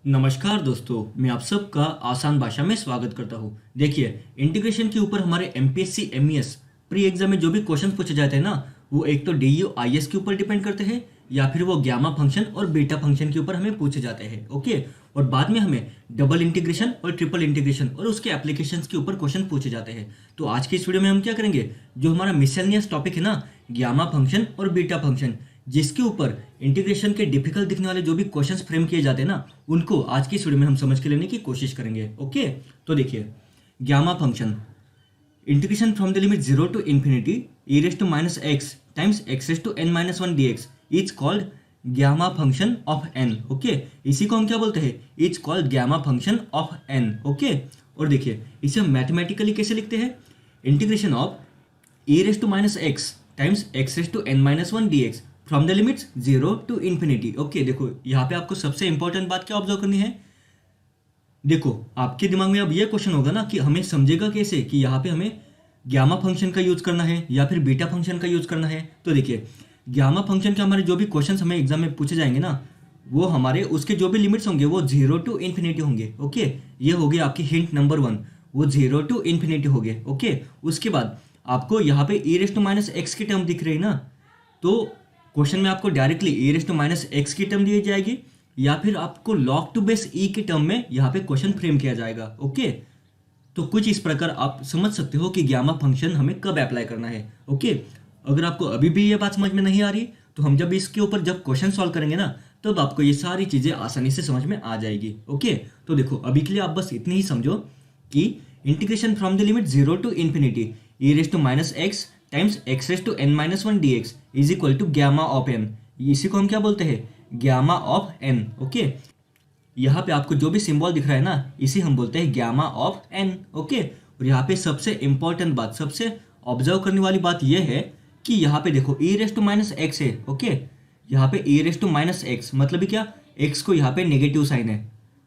नमस्कार दोस्तों, मैं आप सबका आसान भाषा में स्वागत करता हूँ। देखिए, इंटीग्रेशन के ऊपर हमारे एमपीएससी एमईएस प्री एग्जाम में जो भी क्वेश्चन पूछे जाते हैं ना, वो एक तो डीयू आईएस के ऊपर डिपेंड करते हैं या फिर वो गामा फंक्शन और बीटा फंक्शन के ऊपर हमें पूछे जाते हैं। ओके, और बाद में हमें डबल इंटीग्रेशन और ट्रिपल इंटीग्रेशन और उसके एप्लीकेशंस के ऊपर क्वेश्चन पूछे जाते हैं। तो आज की इस वीडियो में हम क्या करेंगे, जो हमारा मिसलेनियस टॉपिक है ना, गामा फंक्शन और बीटा फंक्शन, जिसके ऊपर इंटीग्रेशन के डिफिकल्ट दिखने वाले जो भी क्वेश्चंस फ्रेम किए जाते हैं ना, उनको आज की इस वीडियो में हम समझ के लेने की कोशिश करेंगे। ओके, तो देखिए, gamma function integration from the limit 0 to infinity e raise to minus x times x raise to n minus one d x is called gamma function of n। Okay, इसी को हम क्या बोलते हैं, is called gamma function of n। Okay, और देखिए इसे हम मैथमेटिकली कैसे लिखते हैं, integration of e raise to minus x times x raise to n minus one d x from the limits 0 to infinity. Okay, देखो यहाँ पे आपको सबसे इंपॉर्टेंट बात क्या ऑब्जर्व करनी है। देखो, आपके दिमाग में अब ये क्वेश्चन होगा ना कि हमें समझेगा कैसे कि यहाँ पे हमें गामा फंक्शन का यूज करना है या फिर बीटा फंक्शन का यूज करना है। तो देखिए, गामा फंक्शन के हमारे जो भी क्वेश्चंस हमें एग्जाम में पूछे जाएंगे ना, वो हमारे उसके जो भी लिमिट्स होंगे वो 0 टू इन्फिनिटी होंगे। ओके, ये हो गया आपकी हिंट नंबर 1, वो 0 टू इन्फिनिटी हो गए। ओके, उसके बाद आपको यहाँ पे e raise to minus x की टर्म दिख रही है ना, तो क्वेश्चन में आपको directly e raise to minus x की टर्म दी जाएगी या फिर आपको लॉग टू बेस e की टर्म में यहाँ पे क्वेश्चन फ्रेम किया जाएगा। ओके, तो कुछ इस प्रकार आप समझ सकते हो कि गामा फंक्शन हमें कब अप्लाई करना है। ओके, अगर आपको अभी भी ये बात समझ में नहीं आ रही, तो हम जब इसके ऊपर जब क्वेश्चन सॉल्व करेंगे ना, तब आपको ये सारी चीजें आसानी से समझ में आ जाएगी। ओके, तो देखो अभी के लिए आप बस इतनी ही समझो कि integration from the limit 0 to infinity e raise to minus x times x raise to n minus one d x is equal to gamma of n। इसी को हम क्या बोलते हैं, गामा ऑफ n। ओके, यहाँ पे आपको जो भी सिंबल दिख रहा है ना, इसी हम बोलते हैं गामा ऑफ n। ओके, और यहाँ पे सबसे इंपॉर्टेंट बात, सबसे ऑब्जर्व करने वाली बात यह है कि यहाँ पे देखो e raise to minus x है। ओके, यहाँ पे e raise to minus x मतलब ही क्या, x को यहाँ पे नेगेटिव साइन है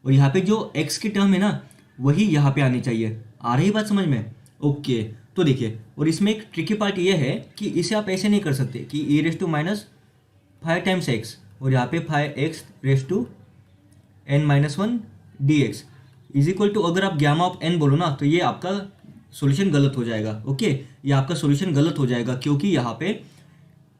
और यहाँ पे जो x की टर्म है ना, वही यहाँ पे आनी चाहिए। आ रही बात समझ में। ओके, तो देखिए, और इसमें एक ट्रिकी पार्ट ये है कि इसे आप ऐसे नहीं कर सकते कि e raise to minus 5 times x और यहाँ पे 5x raise to n minus one d x is equal to, अगर आप गामा ऑफ n बोलो ना, तो ये आपका सॉल्यूशन गलत हो जाएगा। ओके, ये आपका सॉल्यूशन गलत हो जाएगा क्योंकि यहाँ पे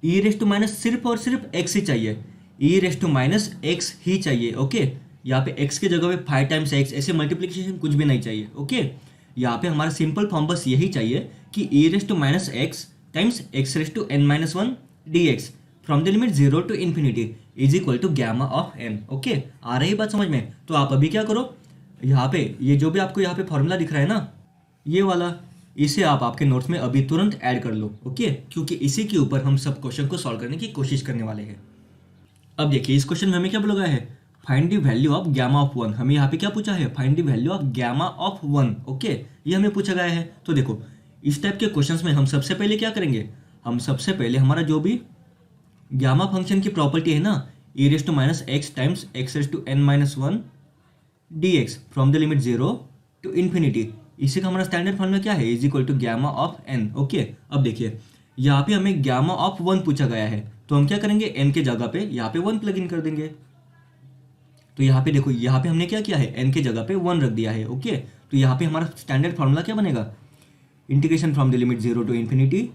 e रेज टू माइनस सिर्फ और सिर्फ x ही चाहिए, e raise to minus x ही चाहिए। ओके, यहाँ पे x की जगह पे 5 टाइम्स x ऐसे मल्टीप्लीकेशन कुछ भी नहीं चाहिए। ओके, यहाँ पे हमारा सिंपल फॉर्म बस यही चाहिए कि e raise to minus x times x raise to n minus one d x from the limit 0 to infinity is equal to gamma of n। Okay, आ रही बात समझ में। तो आप अभी क्या करो, यहाँ पे ये जो भी आपको यहाँ पे फॉर्मूला दिख रहा है ना, ये वाला, इसे आप आपके नोट्स में अभी तुरंत ऐड कर लो। ओके, क्योंकि इसी के ऊपर हम सब क्वेश्चन को सॉल्व करने की कोशिश करने वाले हैं। अब देखिए, इस क्वेश्चन में हमें क्या बोला गया है, find the value of gamma of 1। हमें यहाँ पे क्या पूछा है, find the value of gamma of 1। Okay, ये हमें पूछा गया है। तो देखो, इस टाइप के क्वेश्चंस में हम सबसे पहले क्या करेंगे, हम सबसे पहले हमारा जो भी गामा फंक्शन की प्रॉपर्टी है ना, e raise to minus x times x raise to n minus one d x from the limit 0 to infinity, इसी का हमारा स्टैंडर्ड फॉर्मूला क्या है, is equal to gamma of n। Okay, अब देखिए यहाँ पे हमें गामा ऑफ 1 पूछा गया है, तो हम क्या करेंगे, n के जगह पे यहाँ पे 1 प्लग इन कर देंगे। तो यहाँ पे देखो, यहाँ पे हमने क्या किया है, n के जगह पे 1 रख दिया है। ओके, तो यहाँ पे हमारा स्टैंडर्ड फॉर्मूला क्या बनेगा, integration from the limit 0 to infinity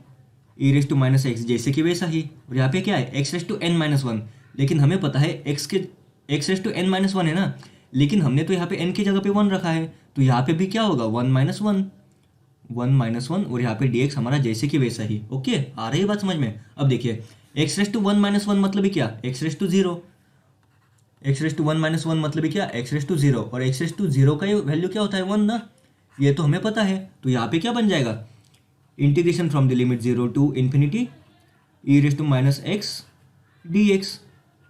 e raise to minus x जैसे कि वैसा ही, और यहाँ पे क्या है, x raise to n minus one. लेकिन हमें पता है x raise to n minus one है ना, लेकिन हमने तो यहाँ पे n की जगह पे 1 रखा है, तो यहाँ पे भी क्या होगा, 1 माइनस वन, 1 माइनस वन, और यहाँ पे dx हमारा जैसे कि वैसा ही। ओके, आ रही बात समझ में। अब देखिए, x raise to 1 minus one मतलब ही क्या, x raise to 0, x raise to 1 minus one मतलब ही क्या, x रेज टू 0, और x रेज टू 0 का वैल्यू क्या होता है, 1 ना, ये तो हमें पता है। तो यहाँ पे क्या बन जाएगा, integration from the limit 0 to infinity e raise to minus x d x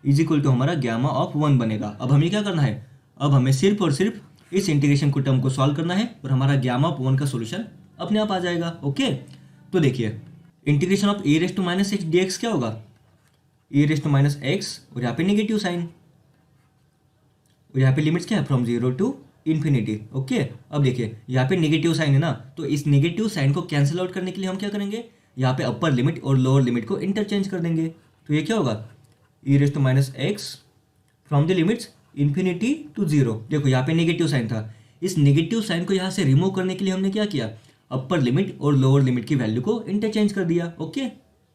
is equal to हमारा गामा ऑफ 1 बनेगा। अब हमें क्या करना है, अब हमें सिर्फ और सिर्फ इस इंटीग्रेशन को टर्म को सॉल्व करना है और हमारा गामा ऑफ 1 का सोल्यूशन अपने आप आ जाएगा। ओके, तो देखिए, integration of e raise to minus x d x क्या होगा, e raise to minus x और यहाँ पे नेगेटिव साइन, और यहाँ पे लिमिट्स क्या है, फ्रॉम 0 टू इन्फिनिटी। ओके, अब देखिए यहाँ पे नेगेटिव साइन है ना, तो इस नेगेटिव साइन को कैंसिल आउट करने के लिए हम क्या करेंगे, यहाँ पे अपर लिमिट और लोअर लिमिट को इंटरचेंज कर देंगे। तो ये क्या होगा, e raise to minus x from the limits infinity to zero. देखो यहाँ पे नेगेटिव साइन था, इस नेगेटिव साइन को यहाँ से रिमूव करने के लिए हमने क्या किया, अपर लिमिट और लोअर लिमिट की वैल्यू को इंटरचेंज कर दिया। ओके,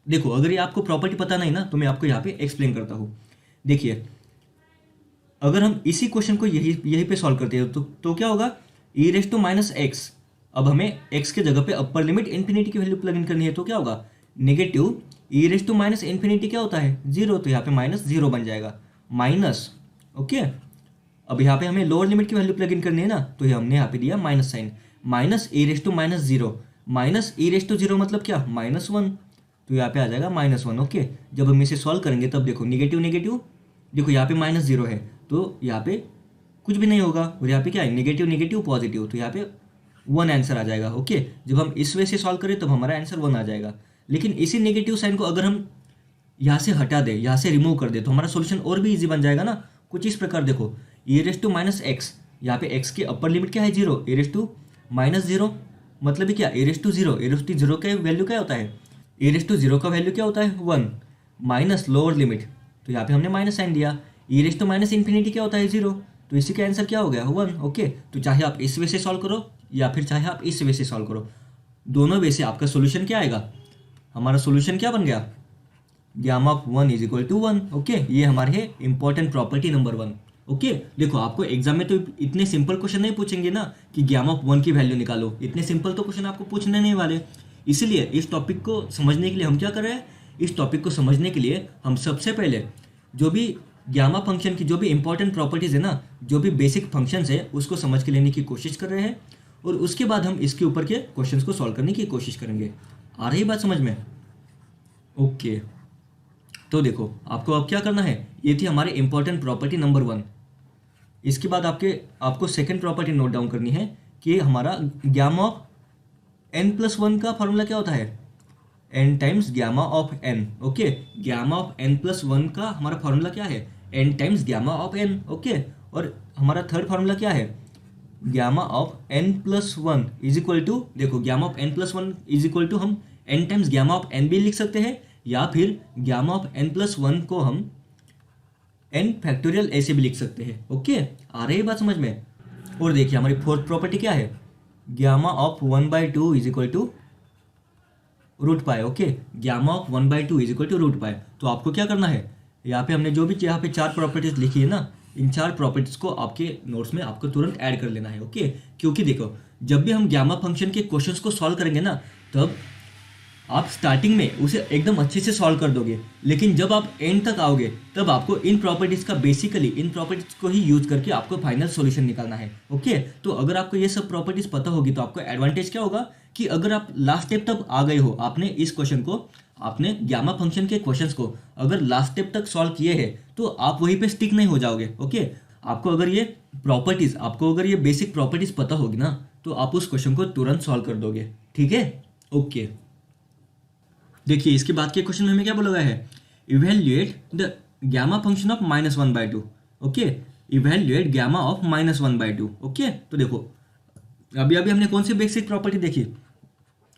देखो अगर ये आपको प्रॉपर्टी पता नहीं ना तो मैं आपको यहाँ पे एक्सप्लेन करता हूँ। देखिए अगर हम इसी क्वेश्चन को यही पे सॉल्व करते हैं तो क्या होगा, e raise to minus x. अब हमें एक्स के जगह पे अपर लिमिट इन्फिनिटी की वैल्यू प्लग इन करनी है, तो क्या होगा, negative e raise to minus infinity क्या होता है, जीरो, तो यहाँ पे माइनस जीरो बन जाएगा, माइनस। ओके, अब यहाँ पे हमें लोअर लिमिट की वैल्यू प्लग इन करनी है ना, तो ये हमने यहाँ पे दिया minus sign, minus e raise to minus zero, minus e raise to zero मतलब क्या, माइनस वन, तो यहाँ पे आ जाएगा माइनस वन। ओके, जब हम इसे सॉल्व करेंगे तब देखो नेगेटिव नेगेटिव, देखो यहाँ पे माइनस जीरो है तो यहाँ पे कुछ भी नहीं होगा, और यहाँ पे क्या है, नेगेटिव नेगेटिव पॉजिटिव, तो यहाँ पे वन आंसर आ जाएगा। ओके, जब हम इस वे से सॉल्व करें तब हमारा आंसर वन आ जाएगा। लेकिन इसी नेगेटिव साइन को अगर हम यहाँ से हटा दे, यहाँ से रिमूव कर दे, तो हमारा सोल्यूशन और भी इजी बन जाएगा ना, कुछ इस प्रकार। देखो e raise to minus x, यहाँ पे एक्स की अपर लिमिट क्या है, zero, a raise to minus zero मतलब क्या, a raise to zero, a raise to zero का वैल्यू क्या होता है, ए रेस टू जीरो का वैल्यू क्या होता है, वन, माइनस लोअर लिमिट, तो यहाँ पे हमने माइनस साइन दिया, ई रेस टू माइनस इन्फिनिटी क्या होता है, जीरो, तो इसी का आंसर क्या हो गया, वन। ओके, तो चाहे आप इस वे से सॉल्व करो या फिर चाहे आप इस वे से सॉल्व करो, दोनों वे से आपका सोल्यूशन क्या आएगा, हमारा सोल्यूशन क्या बन गया, gamma of one is equal to one. Okay, ये हमारे है important property number one. Okay, देखो आपको एग्जाम में तो इतने सिंपल क्वेश्चन नहीं पूछेंगे ना कि गामा ऑफ वन की वैल्यू निकालो, इतने सिंपल तो क्वेश्चन आपको पूछने नहीं वाले। इसीलिए इस टॉपिक को समझने के लिए हम क्या कर रहे हैं, इस टॉपिक को समझने के लिए हम सबसे पहले जो भी गामा फंक्शन की जो भी इंपॉर्टेंट प्रॉपर्टीज है ना, जो भी बेसिक फंक्शंस है उसको समझ के लेने की कोशिश कर रहे हैं, और उसके बाद हम इसके ऊपर के क्वेश्चंस को सॉल्व करने की कोशिश करेंगे। आ रही बात समझ में? ओके, तो देखो आपको अब क्या करना है, ये थी हमारी इंपॉर्टेंट प्रॉपर्टी नंबर वन। इसके बाद आपको सेकंड प्रॉपर्टी नोट डाउन करनी है कि हमारा gamma of n plus one का फॉर्मूला क्या होता है, n times gamma of n. Okay, gamma of n plus one का हमारा फॉर्मूला क्या है, n times gamma of n. Okay, और हमारा थर्ड फॉर्मूला क्या है, gamma of n plus one is equal to, देखो gamma of n plus one is equal to हम n times gamma of n भी लिख सकते हैं, या फिर gamma of n plus one को हम एन फैक्टोरियल ऐसे भी लिख सकते हैं। ओके, आ रही बात समझ में? और देखिए हमारी फोर्थ प्रॉपर्टी क्या है, gamma of one by two is equal to root pi. Okay, gamma of one by two is equal to root pi. तो आपको क्या करना है, यहाँ पे हमने जो भी यहाँ पे चार प्रॉपर्टीज लिखी है ना, इन चार प्रॉपर्टीज को आपके नोट्स में आपको तुरंत ऐड कर लेना है। ओके, क्योंकि देखो जब भी हम गामा फंक्शन के क्वेश्चंस को सॉल्व करेंगे ना, तब आप स्टार्टिंग में उसे एकदम अच्छे से सॉल्व कर दोगे, लेकिन जब आप एंड तक आओगे तब आपको इन प्रॉपर्टीज का बेसिकली इन प्रॉपर्टीज को ही यूज करके आपको फाइनल सॉल्यूशन निकालना है। ओके, तो अगर आपको ये सब प्रॉपर्टीज पता होगी तो आपको एडवांटेज क्या होगा कि अगर आप लास्ट स्टेप तक आ गए हो, आपने इस क्वेश्चन को, आपने गामा फंक्शन के क्वेश्चंस को अगर लास्ट स्टेप तक सॉल्व किए हैं तो आप वहीं पे स्टिक नहीं हो जाओगे। ओके, आपको अगर ये बेसिक प्रॉपर्टीज पता होगी ना, तो आप उस क्वेश्चन को तुरंत सॉल्व कर दोगे। ठीक है? ओके, देखिए इसके बाद के क्वेश्चन में हमें क्या बोला गया है, evaluate the gamma function of minus one by to. Okay, evaluate gamma of minus one by to. Okay, तो देखो अभी हमने कौन सी बेसिक प्रॉपर्टी देखी,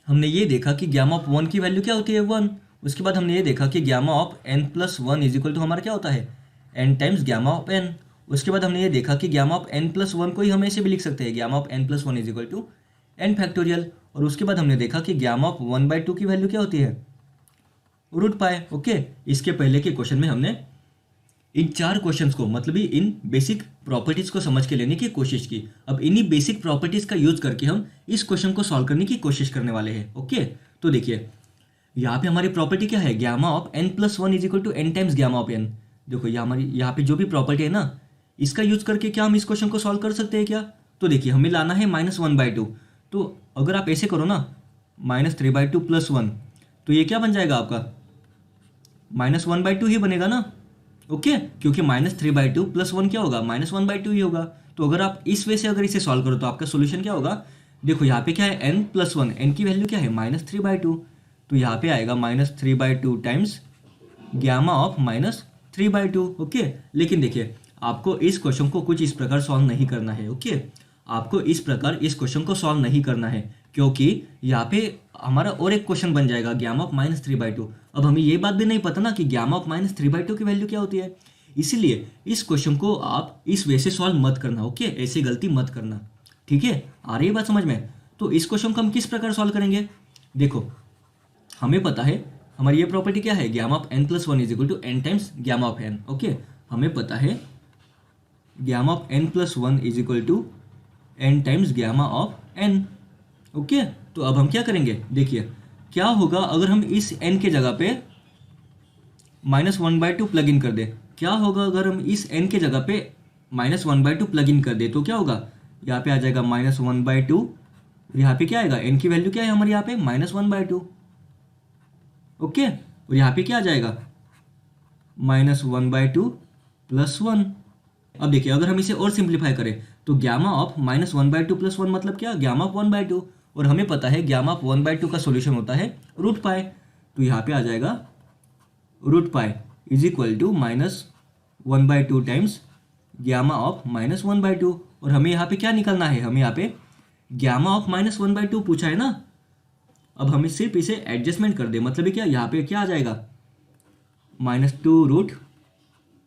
हमने ये देखा कि गामा ऑफ वन की वैल्यू क्या होती है, वन। उसके बाद हमने ये देखा कि gamma of n plus one is equal to हमारा क्या होता है, n times gamma of n. उसके बाद हमने ये देखा कि gamma of n plus one को ही हम ऐसे भी लिख सकते हैं, gamma of n plus one is equal to n factorial. और उसके बाद हमने देखा कि gamma of one by two की वैल्यू क्या होती है, रूट पाए। ओके, इसके पहले के क्वेश्चन में हमने इन चार क्वेश्चंस को, मतलब इन बेसिक प्रॉपर्टीज को समझ के लेने की कोशिश की। अब इन्हीं बेसिक प्रॉपर्टीज का यूज करके हम इस क्वेश्चन को सॉल्व करने की कोशिश करने वाले हैं। ओके, तो देखिए यहाँ पे हमारी प्रॉपर्टी क्या है, gamma of n plus one is equal to n times gamma of n. देखो यहाँ पे जो भी प्रॉपर्टी है ना, इसका यूज करके क्या हम इस क्वेश्चन को सॉल्व कर सकते हैं क्या? तो देखिए हमें लाना है माइनस वन बाई टू, तो अगर आप ऐसे करो ना, minus three by two plus one, तो ये क्या बन जाएगा आपका, माइनस वन बाई टू ही बनेगा ना। ओके, क्योंकि minus three by two plus one क्या होगा, माइनस वन बाई टू ही होगा। तो अगर आप इस वे से अगर इसे सॉल्व करो तो आपका सोल्यूशन क्या होगा, देखो यहाँ पे क्या है, एन प्लस वन, एन की वैल्यू क्या है, माइनस थ्री बाई टू, तो यहाँ पे आएगा minus three by two times gamma of minus three by two. Okay, लेकिन देखिए आपको इस क्वेश्चन को कुछ इस प्रकार सॉल्व नहीं करना है। ओके, आपको इस प्रकार इस क्वेश्चन को सॉल्व नहीं करना है, क्योंकि यहाँ पे हमारा और एक क्वेश्चन बन जाएगा, gamma of minus three by two. अब हमें ये बात भी नहीं पता ना कि gamma of minus three by two की वैल्यू क्या होती है, इसीलिए इस क्वेश्चन को आप इस वे से सॉल्व मत करना, ओके, ऐसी गलती मत करना, ठीक है। आ रही है बात समझ में? तो इस क्वेश्चन को हम किस प्रकार सॉल्व करेंगे? देखो, हमें पता है हमारी ये प्रॉपर्टी क्या है, gamma of n plus one is equal to n times gamma of n, okay. हमें पता है gamma of n plus one is equal to n times gamma of n, okay. तो अब हम क्या करेंगे, देखिए क्या होगा अगर हम इस n के जगह पे -1/2 प्लग इन कर दे। क्या होगा अगर हम इस n के जगह पे -1/2 प्लग इन कर दे, तो क्या होगा, यहाँ पे आ जाएगा -1/2, यहाँ पे क्या आएगा, n की वैल्यू क्या है हमारे यहाँ पे -1/2, ओके। और यहाँ पे क्या आ जाएगा -1/2 प्लस 1। अब देखिए अगर हम इसे और सिंप्लीफाई करें तो गामा ऑफ -1/2 प्लस 1 मतलब क्या, गामा ऑफ 1/2, और हमें पता है गामा ऑफ 1/2 का सॉल्यूशन होता है रूट पाई। तो यहाँ पे आ जाएगा root pi is equal to -1/2 times gamma of -1/2। और हमें यहाँ पे क्या निकालना है, हमें यहाँ पे गामा ऑफ -1/2 पूछा है ना। अब हमें सिर्फ इसे एडजस्टमेंट कर दे, मतलब क्या, यहाँ पे क्या आ जाएगा -2 root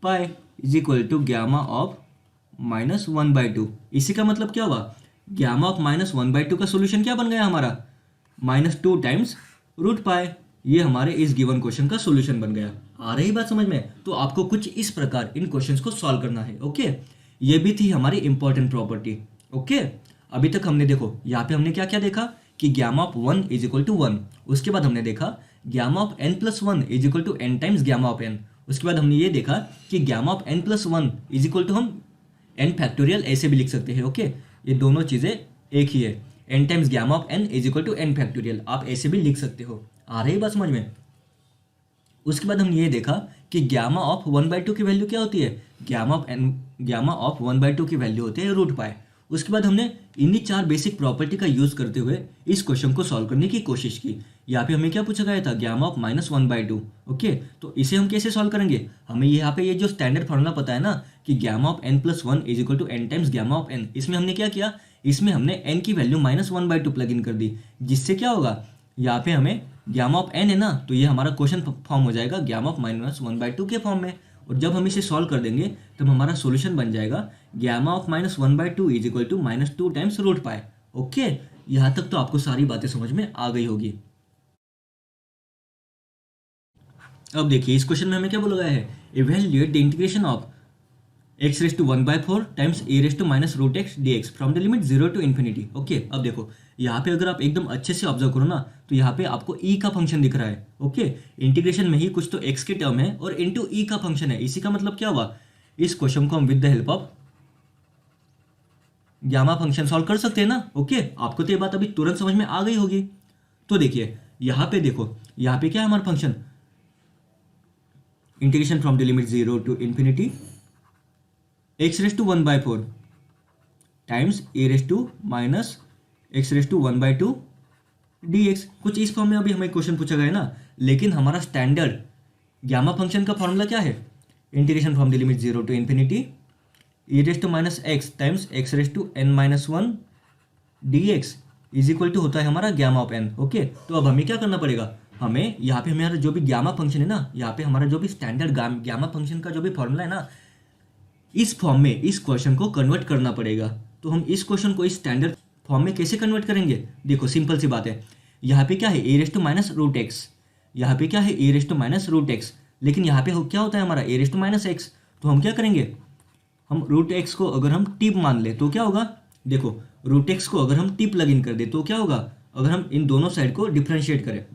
pi is equal to gamma of -1/2। इसी का मतलब क्या हुआ, गामा ऑफ -1/2 का सोल्यूशन क्या बन गया हमारा, -2 टाइम्स रूट पाई। ये हमारे इस गिवन क्वेश्चन का सोल्यूशन बन गया। आ रही बात समझ में? तो आपको कुछ इस प्रकार इन क्वेश्चंस को सॉल्व करना है, ओके। ये भी थी हमारी इंपॉर्टेंट प्रॉपर्टी, ओके। अभी तक हमने देखो यहाँ पे हमने क्या क्या देखा कि gamma of 1 is equal to 1। उसके बाद हमने देखा gamma of n plus 1 is equal to n times gamma of n। उसके बाद हमने ये देखा कि gamma of n plus 1 is equal to हम n फैक्टोरियल ऐसे भी लिख सकते हैं, ओके। ये दोनों चीज़ें एक ही है, n times gamma of n is equal to n factorial, आप ऐसे भी लिख सकते हो। आ रही बात समझ में? उसके बाद हमने ये देखा कि गामा ऑफ 1/2 की वैल्यू क्या होती है, गामा ऑफ 1/2 की वैल्यू होती है रूट पाई। उसके बाद हमने इन्हीं चार बेसिक प्रॉपर्टी का यूज करते हुए इस क्वेश्चन को सॉल्व करने की कोशिश की। यहाँ पे हमें क्या पूछा गया था, गामा ऑफ -1/2, ओके। तो इसे हम कैसे सॉल्व करेंगे, हमें यहाँ पे ये जो स्टैंडर्ड फॉर्मूला पता है ना कि gamma of n plus 1 is equal to n times gamma of n। इसमें हमने क्या किया, इसमें हमने n की वैल्यू -1/2 प्लग इन कर दी, जिससे क्या होगा, यहाँ पे हमें गामा ऑफ n है ना, तो ये हमारा क्वेश्चन फॉर्म हो जाएगा गामा ऑफ -1/2 के फॉर्म में। और जब हम इसे सॉल्व कर देंगे तब हमारा सॉल्यूशन बन जाएगा gamma of -1/2 is equal to -2 times root pi, okay. यहाँ तक तो आपको सारी बातें समझ में आ गई होगी। अब देखिए इस क्वेश्चन में हमें क्या बोला गया है, evaluate the integration of x⁴ times e⁻√x dx from the limit 0 to infinity, okay. अब देखो यहाँ पे अगर आप एकदम अच्छे से ऑब्जर्व करो ना तो यहाँ पे आपको e का फंक्शन दिख रहा है, ओके। इंटीग्रेशन में ही कुछ तो x के टर्म है और इनटू e का फंक्शन है। इसी का मतलब क्या हुआ, इस क्वेश्चन को हम with the help of gamma function solve कर सकते हैं ना, ओके। आपको तो ये बात अभी तुरंत समझ में आ गई होगी। तो देखिए यहाँ पे देखो, यहाँ पे क्या है हमारा function, integration from the limit 0 to infinity x⁴ times e⁻x⁴ dx। कुछ इस फॉर्म में अभी हमें क्वेश्चन पूछा गया है ना, लेकिन हमारा स्टैंडर्ड गामा फंक्शन का फॉर्मूला क्या है, integration from the limit 0 to infinity e⁻x times x⁻n−1 dx is equal to होता है हमारा गामा ऑफ n, ओके। तो अब हमें क्या करना पड़ेगा, हमें यहाँ पे हमारा जो भी गामा फंक्शन है ना, यहाँ पे हमारा जो भी स्टैंडर्ड गामा फंक्शन का जो भी फॉर्मूला है ना, इस फॉर्म में इस क्वेश्चन को कन्वर्ट करना पड़ेगा। तो हम इस क्वेश्चन को इस स्टैंडर्ड फॉर्म में कैसे कन्वर्ट करेंगे, देखो सिंपल सी बात है। यहाँ पे क्या है e⁻√x, यहाँ पे क्या है e⁻√x, लेकिन यहाँ पे क्या होता है हमारा e⁻x। तो हम क्या करेंगे, हम √x को अगर हम टी मान ले तो क्या होगा, देखो √x को अगर हम टी प्लग इन कर दे तो क्या होगा, अगर हम इन दोनों साइड को डिफ्रेंशिएट करें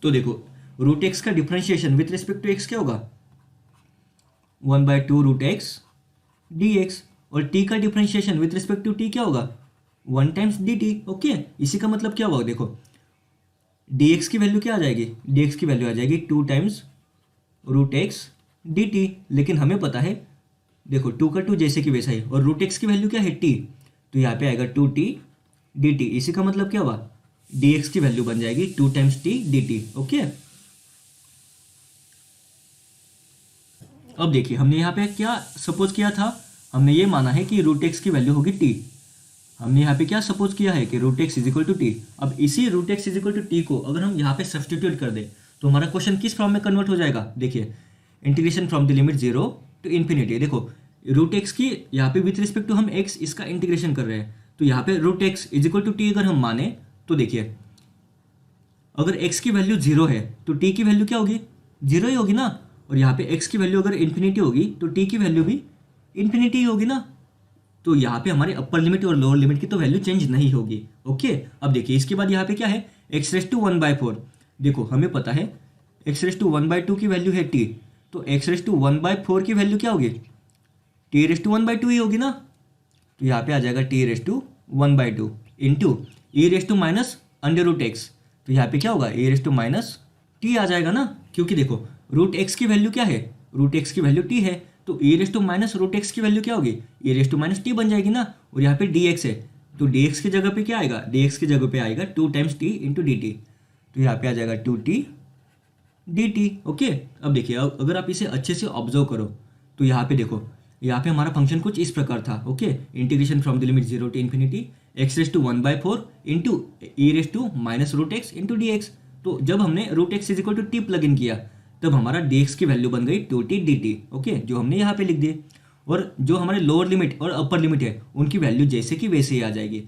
तो देखो √x का differentiation with respect to x क्या होगा, 1/2 √x dx, और t का differentiation with respect to t क्या होगा, 1 टाइम्स dt, ओके। इसी का मतलब क्या होगा, देखो dx की वैल्यू क्या आ जाएगी, dx की वैल्यू आ जाएगी 2 टाइम्स √x dt। लेकिन हमें पता है देखो 2 का 2 जैसे कि वैसा ही, और √x की वैल्यू क्या है t, तो यहाँ पे आएगा 2t dt। इसी का मतलब क्या हुआ, dx की वैल्यू बन जाएगी 2 टाइम्स t dt, ओके। अब देखिए हमने यहाँ पे क्या सपोज किया था, हमने ये माना है कि √x की वैल्यू होगी t। हमने यहाँ पे क्या सपोज किया है कि √x is equal to t. अब इसी √x is equal to t को अगर हम यहाँ पे सब्सटीट्यूट कर दे तो हमारा क्वेश्चन किस फॉर्म में कन्वर्ट हो जाएगा, देखिए integration from the limit 0 to infinity. देखो रूट एक्स की यहाँ पे विथ रिस्पेक्ट टू हम एक्स इसका इंटीग्रेशन कर रहे हैं, तो यहाँ पे root x is equal to t अगर हम माने तो देखिए अगर x की वैल्यू 0 है तो t की वैल्यू क्या होगी, 0 ही होगी ना। और यहाँ पे x की वैल्यू अगर इन्फिनिटी होगी तो t की वैल्यू भी इन्फिनिटी ही होगी ना। तो यहाँ पे हमारे अपर लिमिट और लोअर लिमिट की तो वैल्यू चेंज नहीं होगी। ओके, अब देखिए इसके बाद यहाँ पे क्या है, एक्स रेस टू 1/4। देखो हमें पता है एक्स रेस टू 1/2 की वैल्यू है t, तो एक्स रेस टू 1/4 की वैल्यू क्या होगी, t रेस टू 1/2 ही होगी ना। तो यहाँ पे आ जाएगा t raise to 1/2 into e raise to minus under root x. तो यहाँ पे क्या होगा, e raise to minus t आ जाएगा ना, क्योंकि देखो रूट एक्स की वैल्यू क्या है, रूट एक्स की वैल्यू टी है, तो a raise to minus root x की वैल्यू क्या होगी, a raise to minus t बन जाएगी ना। और यहाँ पे डी एक्स है, तो डी एक्स की जगह पे क्या आएगा, डी एक्स की जगह पे आएगा 2 times T into D T. तो यहाँ पे आ जाएगा 2t dt। ओके, अब देखिए अगर आप इसे अच्छे से ऑब्जर्व करो तो यहाँ पे देखो, यहाँ पे हमारा फंक्शन कुछ इस प्रकार था। Okay, integration from the limit 0 to infinity x raise to 1/4 into e raise to minus root x into d x. तो जब हमने root x is equal to t plug in किया तब हमारा डी एक्स की वैल्यू बन गई 2t dt। Okay, जो हमने यहाँ पे लिख दी। और जो हमारे लोअर लिमिट और अपर लिमिट है उनकी वैल्यू जैसे कि वैसे ही आ जाएगी।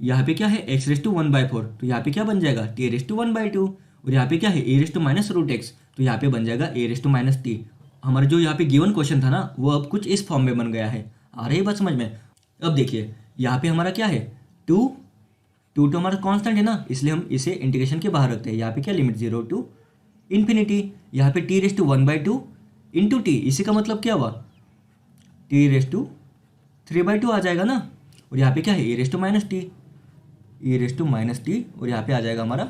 यहाँ पे क्या है, एक्स रेस टू 1/4, तो यहाँ पे क्या बन जाएगा, टी रेस टू 1/2। और यहाँ पे क्या है, ए raise to minus root x, तो यहाँ पे बन जाएगा a raise to minus t. हमारा जो यहाँ पे गिवन क्वेश्चन था ना वो अब कुछ इस फॉर्म में बन गया है। आ रही बात समझ में। अब देखिए यहाँ पे हमारा क्या है, टू तो हमारा कांस्टेंट है ना, इसलिए हम इसे इंटीग्रेशन के बाहर रखते हैं। यहाँ पे क्या, लिमिट 0 टू इन्फिनिटी, यहाँ पे t raise to 1/2 into t, इसी का मतलब क्या हुआ, टी रेस टू 3/2 आ जाएगा ना। और यहाँ पे क्या है, ए raise to minus t, a raise to minus t, और यहाँ पे आ जाएगा हमारा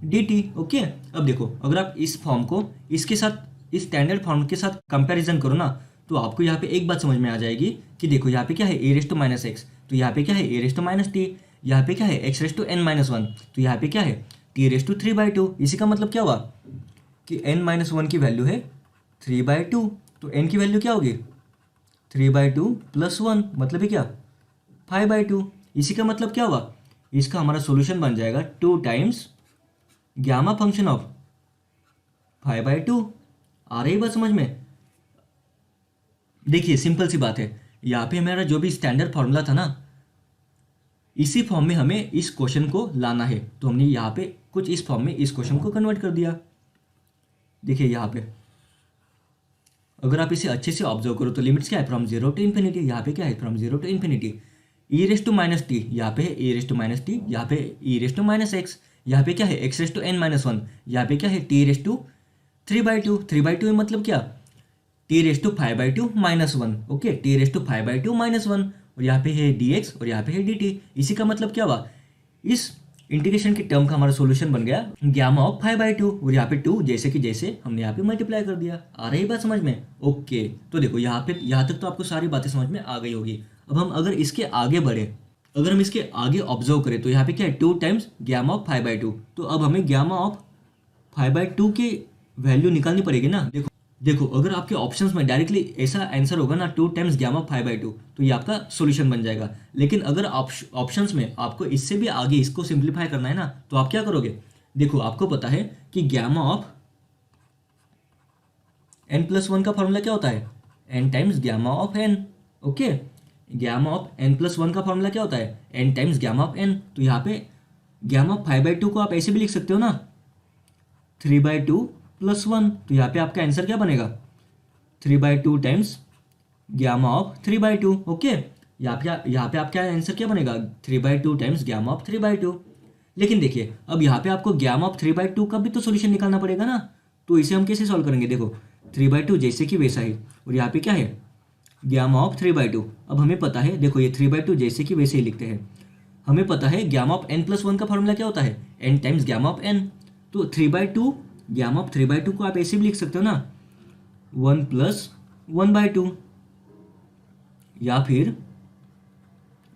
डी टी। ओके, अब देखो अगर आप इस फॉर्म को इसके साथ इस स्टैंडर्ड फॉर्म के साथ कंपैरिजन करो ना तो आपको यहाँ पे एक बात समझ में आ जाएगी कि देखो यहाँ पे क्या है, ए रेस टू माइनस एक्स, तो यहाँ पे क्या है, ए रेस टू माइनस टी, यहाँ पे क्या है, x raise to n minus 1, तो यहाँ पे क्या है, टी रेस टू 3/2। इसी का मतलब क्या हुआ कि n माइनस 1 की वैल्यू है 3/2, तो n की वैल्यू क्या होगी, 3/2 प्लस 1 मतलब है क्या, 5/2। इसी का मतलब क्या हुआ, इसका हमारा सॉल्यूशन बन जाएगा 2 टाइम्स गामा फंक्शन ऑफ 5/2। आ रही बात समझ में। देखिए सिंपल सी बात है, यहाँ पे हमारा जो भी स्टैंडर्ड फॉर्मूला था ना इसी फॉर्म में हमें इस क्वेश्चन को लाना है, तो हमने यहाँ पे कुछ इस फॉर्म में इस क्वेश्चन को कन्वर्ट कर दिया। देखिए यहाँ पे अगर आप इसे अच्छे से ऑब्जर्व करो तो लिमिट्स क्या है, फ्रॉम 0 टू इन्फिनिटी, यहाँ पे क्या है, from 0 to infinity, e raise to minus t, यहाँ पे है ए रेस टू माइनस टी, यहाँ पे e raise to minus x, यहाँ पे क्या है, x raise to n minus 1, यहाँ पे क्या है, टी रेस टू 3/2, 3/2 मतलब क्या, t raise to 5/2 minus 1। Okay, t raise to 5/2 minus 1, और यहाँ पे है dx और यहाँ पे है dt। इसी का मतलब क्या हुआ, इस इंटीग्रेशन की टर्म का हमारा सॉल्यूशन बन गया गामा ऑफ 5/2, और यहाँ पे 2 जैसे कि जैसे हमने यहाँ पे मल्टीप्लाई कर दिया। आ रही बात समझ में। ओके, तो देखो यहाँ पे यहाँ तक तो आपको सारी बातें समझ में आ गई होगी। अब हम अगर इसके आगे बढ़े, अगर हम इसके आगे ऑब्जर्व करें तो यहाँ पे क्या है, 2 टाइम्स गामा ऑफ 5/2, तो अब हमें गामा ऑफ 5/2 की वैल्यू निकालनी पड़ेगी ना। देखो अगर आपके ऑप्शंस में डायरेक्टली ऐसा आंसर होगा ना 2 टाइम्स गामा 5/2, तो ये आपका सॉल्यूशन बन जाएगा। लेकिन अगर ऑप्शंस में आपको इससे भी आगे इसको सिंप्लीफाई करना है ना तो आप क्या करोगे, देखो आपको पता है कि गामा ऑफ n+1 का फॉर्मूला क्या होता है, n times gamma of n। Okay, gamma of n+1 का फॉर्मूला क्या होता है, n times gamma of n। तो यहाँ पे गामा ऑफ 5/2 को आप ऐसे भी लिख सकते हो ना, 3/2 प्लस 1, तो यहाँ पे आपका आंसर क्या बनेगा, 3/2 टाइम्स गामा ऑफ 3/2। ओके, यहाँ पे आपका आंसर क्या बनेगा, 3/2 टाइम्स गामा ऑफ 3/2। लेकिन देखिए अब यहाँ पे आपको गामा ऑफ 3/2 का भी तो सॉल्यूशन निकालना पड़ेगा ना, तो इसे हम कैसे सॉल्व करेंगे, देखो 3/2 जैसे कि वैसा ही, और यहाँ पे क्या है, गामा ऑफ 3/2। अब हमें पता है, देखो ये 3/2 जैसे कि वैसे ही लिखते हैं। हमें पता है गामा ऑफ n+1 का फॉर्मूला क्या होता है, n times gamma of n। तो 3/2 गामा ऑफ 3/2 को आप ऐसे भी लिख सकते हो ना, 1 + 1/2, या फिर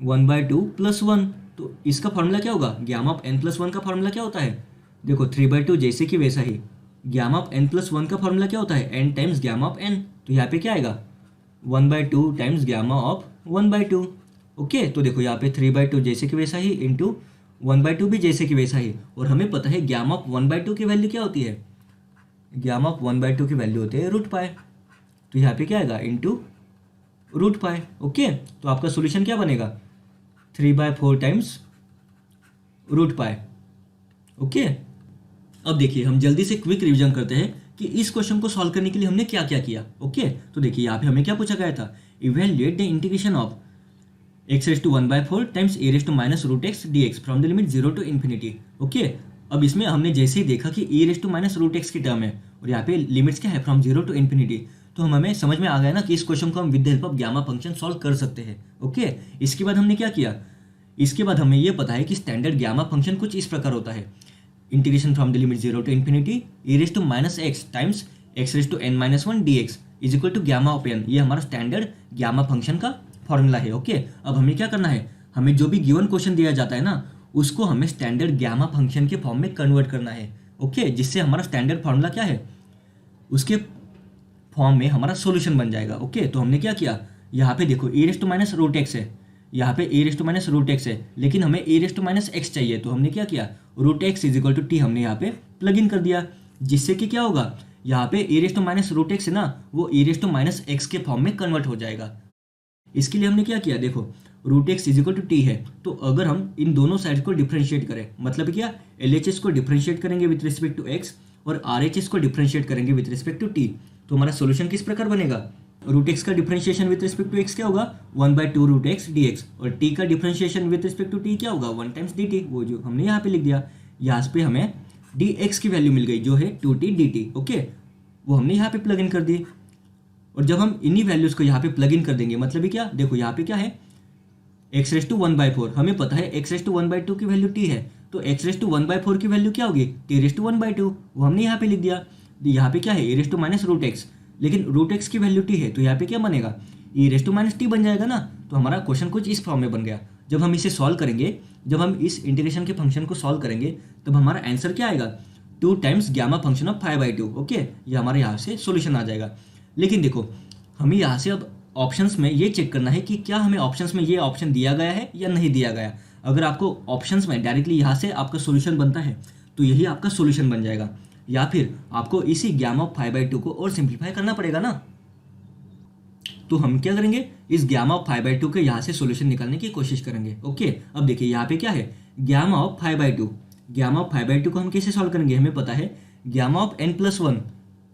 1/2 + 1। तो इसका फॉर्मूला क्या होगा, गामा ऑफ n+1 का फॉर्मूला क्या होता है, देखो 3/2 जैसे कि वैसा ही, गामा ऑफ n+1 का फॉर्मूला क्या होता है, n times gamma of n। तो यहाँ पे क्या आएगा, 1/2 टाइम्स गामा ऑफ 1/2। ओके, तो देखो यहाँ पे 3/2 जैसे कि वैसा ही इंटू 1/2 भी जैसे कि वैसा ही। और हमें पता है गामा ऑफ 1/2 की वैल्यू क्या होती है, गामा ऑफ 1/2 की वैल्यू होती है √π। तो यहाँ पे क्या आएगा इंटू रूट पाई। ओके, तो आपका सोल्यूशन क्या बनेगा 3/4 टाइम्स रूट पाई। ओके, अब देखिए हम जल्दी से क्विक रिवीजन करते हैं कि इस क्वेश्चन को सॉल्व करने के लिए हमने क्या क्या किया। ओके, तो देखिए यहाँ पे हमें क्या पूछा गया था, evaluate the integration of x⁴ times e⁻√x dx from the limit 0 to infinity. Okay, अब इसमें हमने जैसे ही देखा कि e⁻√x की टर्म है और यहाँ पे लिमिट्स क्या है फ्रॉम 0 to इन्फिनिटी, तो हमें समझ में आ गया ना कि इस क्वेश्चन को हम with the help of gamma function solve कर सकते हैं। ओके, इसके बाद हमने क्या किया, इसके बाद हमें ये पता है कि स्टैंडर्ड गामा फंक्शन कुछ इस प्रकार होता है, integration from the limit 0 to infinity e⁻x times x⁻1 dx is equal to gamma of n। ये हमारा स्टैंडर्ड गामा फंक्शन का फॉर्मूला है। ओके, अब हमें क्या करना है, हमें जो भी गिवन क्वेश्चन दिया जाता है ना उसको हमें स्टैंडर्ड गामा फंक्शन के फॉर्म में कन्वर्ट करना है। ओके, जिससे हमारा स्टैंडर्ड फॉर्मूला क्या है, उसके फॉर्म में हमारा सॉल्यूशन बन जाएगा। ओके, तो हमने क्या किया, यहाँ पे देखो e⁻√x है, यहाँ पे e⁻√x है, लेकिन हमें e⁻x चाहिए, तो हमने क्या किया √x is equal to t हमने यहाँ पे प्लग इन कर दिया, जिससे कि क्या होगा, यहाँ पे e⁻√x है ना वो e⁻x के फॉर्म में कन्वर्ट हो जाएगा। इसके लिए हमने क्या किया, देखो √x is equal to t है, तो अगर हम इन दोनों साइड को डिफरेंशिएट करें, मतलब क्या LHS को डिफरेंशिएट करेंगे विथ रिस्पेक्ट टू x और RHS को डिफरेंशिएट करेंगे विथ रिस्पेक्ट टू t, तो हमारा सोल्यूशन किस प्रकार बनेगा, √x का differentiation with respect to x क्या होगा 1/2 √x dx और t का differentiation with respect to t क्या होगा 1 टाइम्स dt, वो जो हमने यहाँ पे लिख दिया। यहाँ पे हमें dx की वैल्यू मिल गई जो है 2t dt। ओके, वो हमने यहाँ पे प्लग इन कर दी, और जब हम इन्हीं वैल्यूज को यहाँ पे प्लग इन कर देंगे, मतलब क्या, देखो यहाँ पे क्या है x⁴ हमें पता है x⁴ की वैल्यू t है, तो x⁴ की वैल्यू क्या होगी t⁴, वो हमने यहाँ पे लिख दिया। यहाँ पे क्या है e⁻√x, लेकिन √x की वैल्यू t है, तो यहाँ पे क्या बनेगा e⁻t बन जाएगा ना। तो हमारा क्वेश्चन कुछ इस फॉर्म में बन गया। जब हम इसे सॉल्व करेंगे, जब हम इस इंटीग्रेशन के फंक्शन को सॉल्व करेंगे, तब हमारा आंसर क्या आएगा 2 times gamma function of 5/2। Okay, ये हमारे यहाँ से सोल्यूशन आ जाएगा। लेकिन देखो हमें यहाँ से अब ऑप्शंस में ये चेक करना है कि क्या हमें ऑप्शंस में ये ऑप्शन दिया गया है या नहीं दिया गया। अगर आपको ऑप्शंस में डायरेक्टली यहाँ से आपका सोल्यूशन बनता है तो यही आपका सोल्यूशन बन जाएगा, या फिर आपको इसी गामा ऑफ 5/2 को और सिंप्लीफाई करना पड़ेगा ना। तो हम क्या करेंगे, इस गामा ऑफ 5/2 के यहाँ से सोल्यूशन निकालने की कोशिश करेंगे। ओके, अब देखिए यहाँ पे क्या है गामा ऑफ 5/2, गामा ऑफ 5/2 को हम कैसे सॉल्व करेंगे, हमें पता है gamma of n+1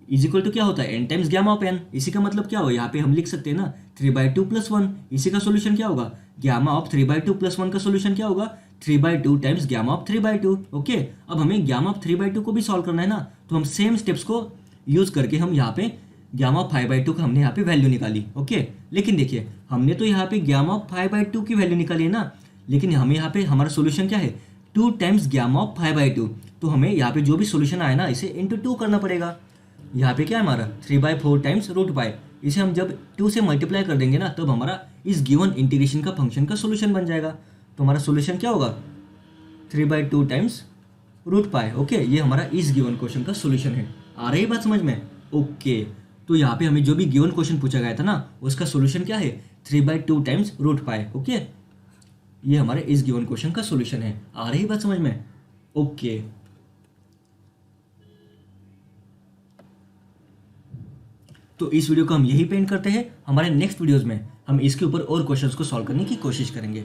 is equal to क्या होता है n times gamma of n। इसी का मतलब क्या हो, यहाँ पे हम लिख सकते हैं ना 3/2 + 1, इसी का सोल्यूशन क्या होगा गामा ऑफ 3/2 + 1 का सोल्यूशन क्या होगा 3/2 टाइम्स गामा ऑफ 3/2। ओके, अब हमें गामा ऑफ 3/2 को भी सॉल्व करना है ना, तो हम सेम स्टेप्स को यूज करके हम यहाँ पे गामा ऑफ 5/2 का हमने यहाँ पे वैल्यू निकाली। ओके, लेकिन देखिए हमने तो यहाँ पे गामा ऑफ 5/2 की वैल्यू निकाली है ना, लेकिन हमें यहाँ पे हमारा सोल्यूशन क्या है 2 टाइम्स गामा ऑफ 5/2, तो हमें यहाँ पे जो भी सोल्यूशन आया ना इसे इंटू 2 करना पड़ेगा। यहाँ पे क्या है हमारा 3/4 टाइम्स √π, इसे हम जब 2 से मल्टीप्लाई कर देंगे ना तब हमारा इस गिवन इंटीग्रेशन का फंक्शन का सोल्यूशन बन जाएगा। तो हमारा सोल्यूशन क्या होगा 3/2 टाइम्स √π। ओके, ये हमारा इस गिवन क्वेश्चन का सोल्यूशन है। आ रही बात समझ में। ओके, तो यहाँ पे हमें जो भी गिवन क्वेश्चन पूछा गया था ना उसका सोल्यूशन क्या है 3/2 टाइम्स √π। ओके, ये हमारे इस गिवन क्वेश्चन का सोल्यूशन है। आ रही बात समझ में। ओके, तो इस वीडियो को हम यही पेंट करते हैं। हमारे नेक्स्ट वीडियोस में हम इसके ऊपर और क्वेश्चंस को सॉल्व करने की कोशिश करेंगे।